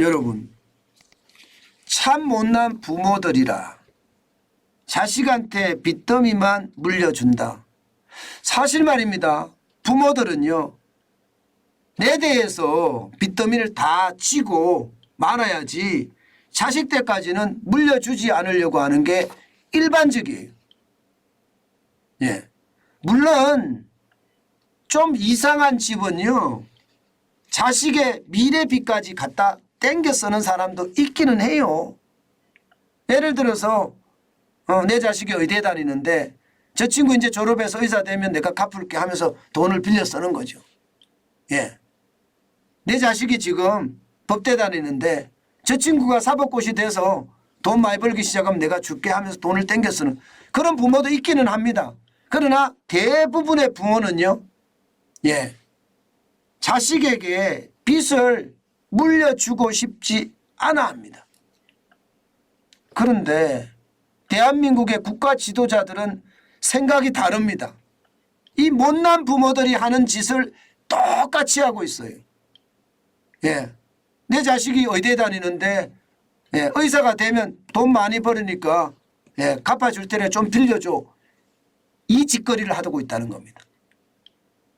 여러분, 참 못난 부모들이라 자식한테 빚더미만 물려준다. 사실 말입니다. 부모들은요, 내 대해서 빚더미를 다 지고 말아야지 자식 때까지는 물려주지 않으려고 하는 게 일반적이에요. 예. 물론 좀 이상한 집은요, 자식의 미래 빚까지 갖다 땡겨 쓰는 사람도 있기는 해요. 예를 들어서 내 자식이 의대 다니는데 저 친구 이제 졸업해서 의사 되면 내가 갚을게 하면서 돈을 빌려 쓰는 거죠. 예. 내 자식이 지금 법대 다니는데 저 친구가 사법고시 돼서 돈 많이 벌기 시작하면 내가 줄게 하면서 돈을 땡겨 쓰는 그런 부모도 있기는 합니다. 그러나 대부분의 부모는요, 예, 자식에게 빚을 물려주고 싶지 않아 합니다. 그런데 대한민국의 국가 지도자들은 생각이 다릅니다. 이 못난 부모들이 하는 짓을 똑같이 하고 있어요. 예, 내 자식이 의대 다니는데 예, 의사가 되면 돈 많이 벌으니까 예, 갚아줄 때는 좀 빌려줘. 이 짓거리를 하고 있다는 겁니다.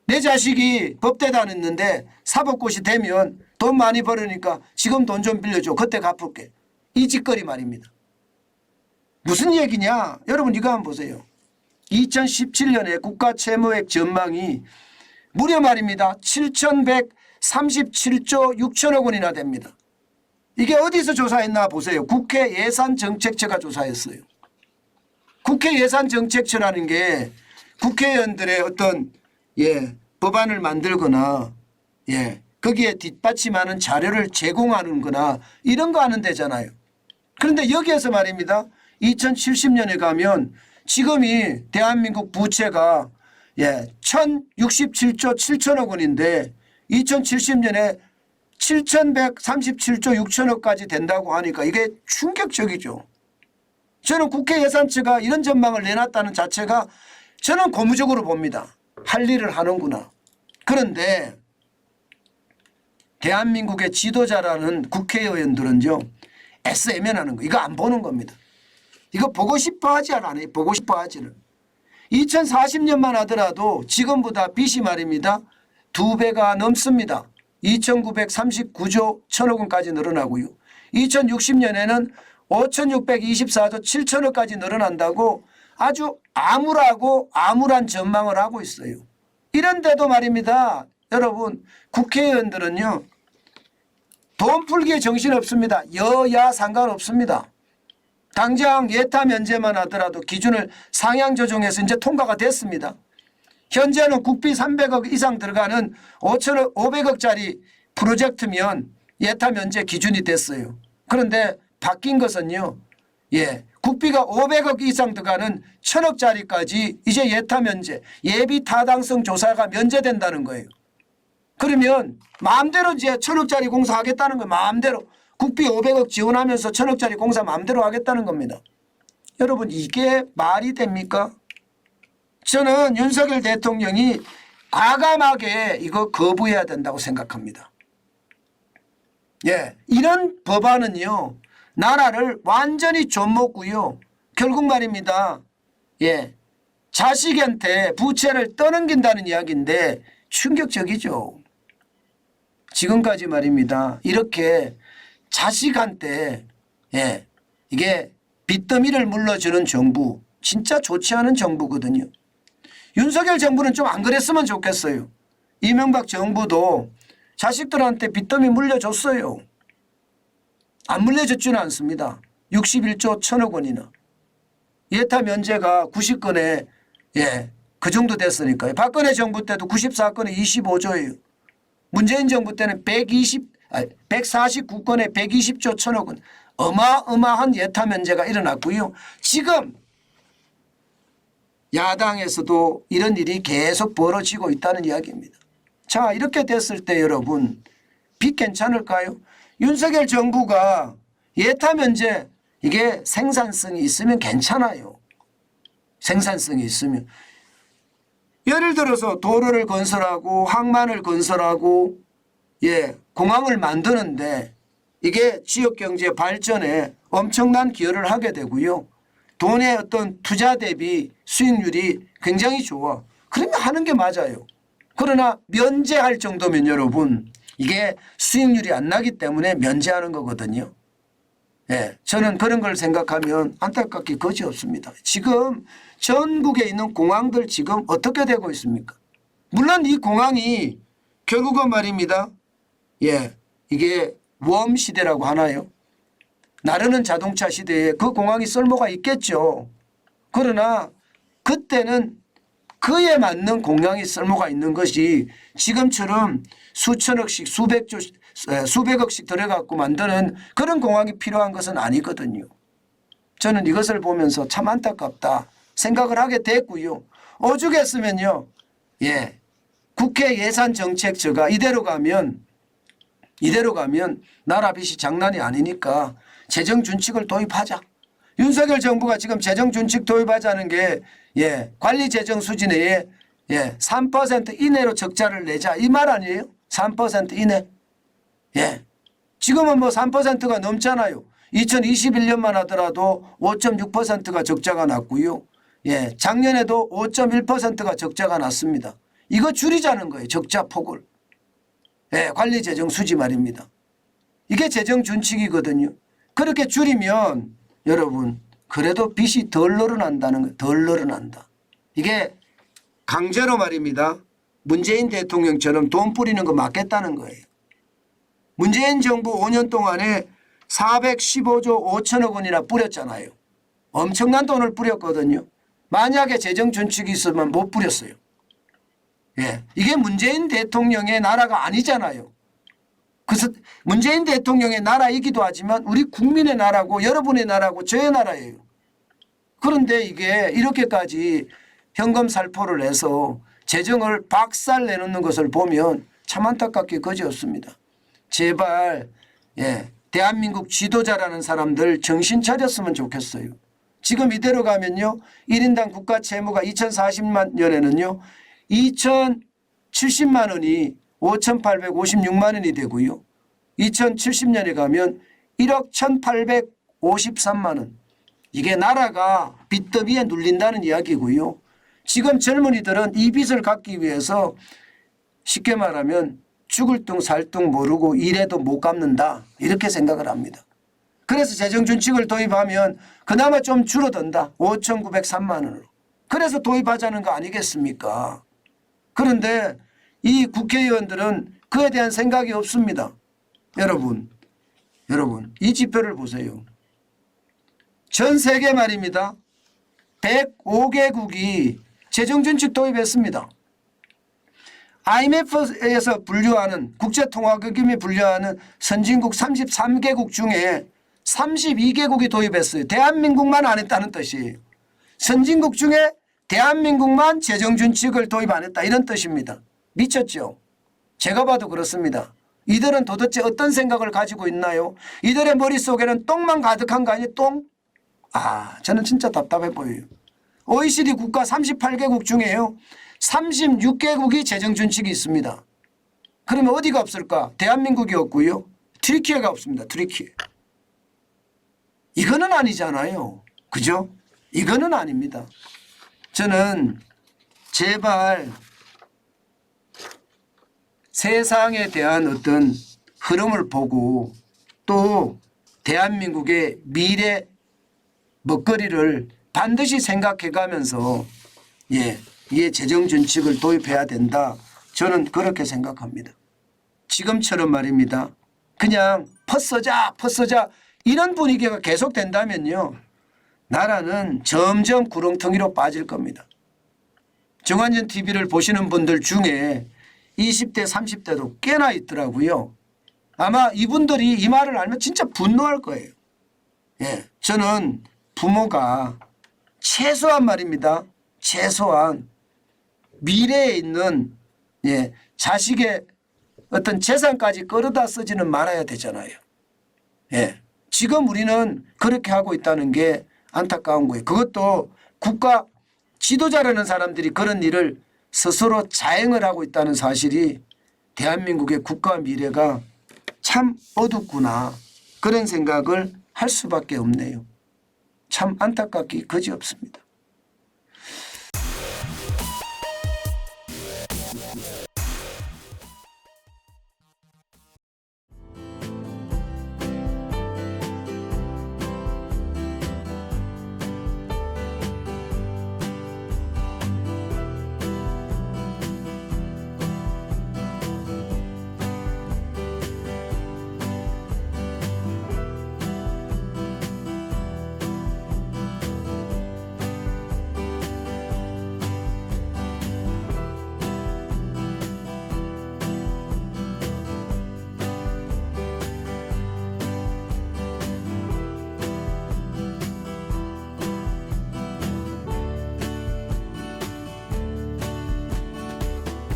내 자식이 법대 다녔는데 사법고시 되면 돈 많이 벌으니까 지금 돈 좀 빌려줘. 그때 갚을게. 이 짓거리 말입니다. 무슨 얘기냐? 여러분 이거 한번 보세요. 2017년에 국가채무액 전망이 무려 말입니다. 7,137조 6천억 원이나 됩니다. 이게 어디서 조사했나 보세요. 국회 예산정책처가 조사했어요. 국회 예산정책처라는 게 국회의원들의 어떤 예, 법안을 만들거나 예, 거기에 뒷받침하는 자료를 제공하는 거나 이런 거 하는 데잖아요. 그런데 여기에서 말입니다. 2070년에 가면 지금이 대한민국 부채가 예, 1,067조 7천억 원인데 2070년에 7,137조 6천억까지 된다고 하니까 이게 충격적이죠. 저는 국회 예산처가 이런 전망을 내놨다는 자체가 저는 고무적으로 봅니다. 할 일을 하는구나. 그런데 대한민국의 지도자라는 국회의원들은요, 애매하는 거. 이거 안 보는 겁니다. 이거 보고 싶어 하지 않아요. 보고 싶어 하지는. 2040년만 하더라도 지금보다 빚이 말입니다. 2배가 넘습니다. 2,939조 1천억 원까지 늘어나고요. 2060년에는 5,624조 7천억까지 늘어난다고 아주 암울하고 암울한 전망을 하고 있어요. 이런데도 말입니다. 여러분 국회의원들은요, 돈 풀기에 정신없습니다. 여야 상관없습니다. 당장 예타 면제만 하더라도 기준을 상향 조정해서 이제 통과가 됐습니다. 현재는 국비 300억 이상 들어가는 500억짜리 프로젝트면 예타 면제 기준이 됐어요. 그런데 바뀐 것은요, 예, 국비가 500억 이상 들어가는 1,000억짜리까지 이제 예타 면제, 예비 타당성 조사가 면제된다는 거예요. 그러면 마음대로 이제 1,000억짜리 공사하겠다는 거예요. 마음대로. 국비 500억 지원하면서 1,000억짜리 공사 마음대로 하겠다는 겁니다. 여러분 이게 말이 됩니까? 저는 윤석열 대통령이 과감하게 이거 거부해야 된다고 생각합니다. 예, 이런 법안은요, 나라를 완전히 좀먹고요. 결국 말입니다. 예, 자식한테 부채를 떠넘긴다는 이야기인데 충격적이죠. 지금까지 말입니다. 이렇게 자식한테 예, 이게 빚더미를 물려주는 정부, 진짜 좋지 않은 정부거든요. 윤석열 정부는 좀 안 그랬으면 좋겠어요. 이명박 정부도 자식들한테 빚더미 물려줬어요. 안 물려줬지는 않습니다. 61조 1천억 원이나. 예타 면제가 90건에 예, 그 정도 됐으니까요. 박근혜 정부 때도 94건에 25조예요. 문재인 정부 때는 149건에 120조 1천억 원. 어마어마한 예타 면제가 일어났고요. 지금 야당에서도 이런 일이 계속 벌어지고 있다는 이야기입니다. 자, 이렇게 됐을 때 여러분 빚 괜찮을까요? 윤석열 정부가 예타 면제 이게 생산성이 있으면 괜찮아요. 생산성이 있으면. 예를 들어서 도로를 건설하고 항만을 건설하고 예, 공항을 만드는데 이게 지역 경제 발전에 엄청난 기여를 하게 되고요. 돈의 어떤 투자 대비 수익률이 굉장히 좋아. 그러면 하는 게 맞아요. 그러나 면제할 정도면 여러분 이게 수익률이 안 나기 때문에 면제하는 거거든요. 예, 저는 그런 걸 생각하면 안타깝게 그지없습니다. 지금 전국에 있는 공항들 지금 어떻게 되고 있습니까? 물론 이 공항이 결국은 말입니다. 예, 이게 웜 시대라고 하나요? 나르는 자동차 시대에 그 공항이 쓸모가 있겠죠. 그러나 그때는 그에 맞는 공항이 쓸모가 있는 것이 지금처럼 수천억씩 수백억씩 들어갖고 만드는 그런 공항이 필요한 것은 아니거든요. 저는 이것을 보면서 참 안타깝다 생각을 하게 됐고요. 오죽했으면요. 예, 국회 예산정책처가 이대로 가면 나라 빚이 장난이 아니니까 재정준칙을 도입하자. 윤석열 정부가 지금 재정준칙 도입하자는 게 예, 관리재정 수준 내에 예, 3% 이내로 적자를 내자 이 말 아니에요? 3% 이내. 예, 지금은 뭐 3%가 넘잖아요. 2021년만 하더라도 5.6%가 적자가 났고요. 예, 작년에도 5.1%가 적자가 났습니다. 이거 줄이자는 거예요. 적자 폭을. 예, 관리재정 수지 말입니다. 이게 재정준칙이거든요. 그렇게 줄이면 여러분 그래도 빚이 덜 늘어난다는 거예요. 덜 늘어난다. 이게 강제로 말입니다. 문재인 대통령처럼 돈 뿌리는 거 막겠다는 거예요. 문재인 정부 5년 동안에 415조 5천억 원이나 뿌렸잖아요. 엄청난 돈을 뿌렸거든요. 만약에 재정준칙이 있으면 못 뿌렸어요. 예, 이게 문재인 대통령의 나라가 아니잖아요. 그래서 문재인 대통령의 나라이기도 하지만 우리 국민의 나라고 여러분의 나라고 저의 나라예요. 그런데 이게 이렇게까지 현금살포를 해서 재정을 박살 내놓는 것을 보면 참 안타깝게 그지없습니다. 제발 예, 대한민국 지도자라는 사람들 정신 차렸으면 좋겠어요. 지금 이대로 가면요. 1인당 국가 채무가 2040만 년에는요. 2070만 원이 5,856만 원이 되고요. 2070년에 가면 1억 1,853만 원. 이게 나라가 빚더미에 눌린다는 이야기고요. 지금 젊은이들은 이 빚을 갚기 위해서 쉽게 말하면 죽을 둥 살 둥 모르고 일해도 못 갚는다. 이렇게 생각을 합니다. 그래서 재정준칙을 도입하면 그나마 좀 줄어든다. 5,903만 원으로. 그래서 도입하자는 거 아니겠습니까? 그런데 이 국회의원들은 그에 대한 생각이 없습니다. 여러분 이 지표를 보세요. 전 세계 말입니다. 105개국이 재정준칙 도입했습니다. IMF에서 분류하는 국제통화기금이 분류하는 선진국 33개국 중에 32개국이 도입했어요. 대한민국만 안 했다는 뜻이에요. 선진국 중에 대한민국만 재정준칙을 도입 안 했다 이런 뜻입니다. 미쳤죠? 제가 봐도 그렇습니다. 이들은 도대체 어떤 생각을 가지고 있나요? 이들의 머릿속에는 똥만 가득한 거 아니에요? 똥? 저는 진짜 답답해 보여요. OECD 국가 38개국 중에요. 36개국이 재정준칙이 있습니다. 그러면 어디가 없을까? 대한민국이 없고요. 튀르키예가 없습니다. 튀르키예. 이거는 아니잖아요. 그죠? 이거는 아닙니다. 저는 제발 세상에 대한 어떤 흐름을 보고 또 대한민국의 미래 먹거리를 반드시 생각해 가면서 이게 재정준칙을 도입해야 된다. 저는 그렇게 생각합니다. 지금처럼 말입니다. 그냥 퍼쓰자 이런 분위기가 계속된다면요. 나라는 점점 구렁텅이로 빠질 겁니다. 정관전 TV를 보시는 분들 중에 20대 30대도 꽤나 있더라고요. 아마 이분들이 이 말을 알면 진짜 분노할 거예요. 예, 저는 부모가 최소한 말입니다. 최소한 미래에 있는 자식의 어떤 재산까지 끌어다 쓰지는 말아야 되잖아요. 예, 지금 우리는 그렇게 하고 있다는 게 안타까운 거예요. 그것도 국가 지도자라는 사람들이 그런 일을 스스로 자행을 하고 있다는 사실이 대한민국의 국가 미래가 참 어둡구나 그런 생각을 할 수밖에 없네요. 참 안타깝기 그지없습니다.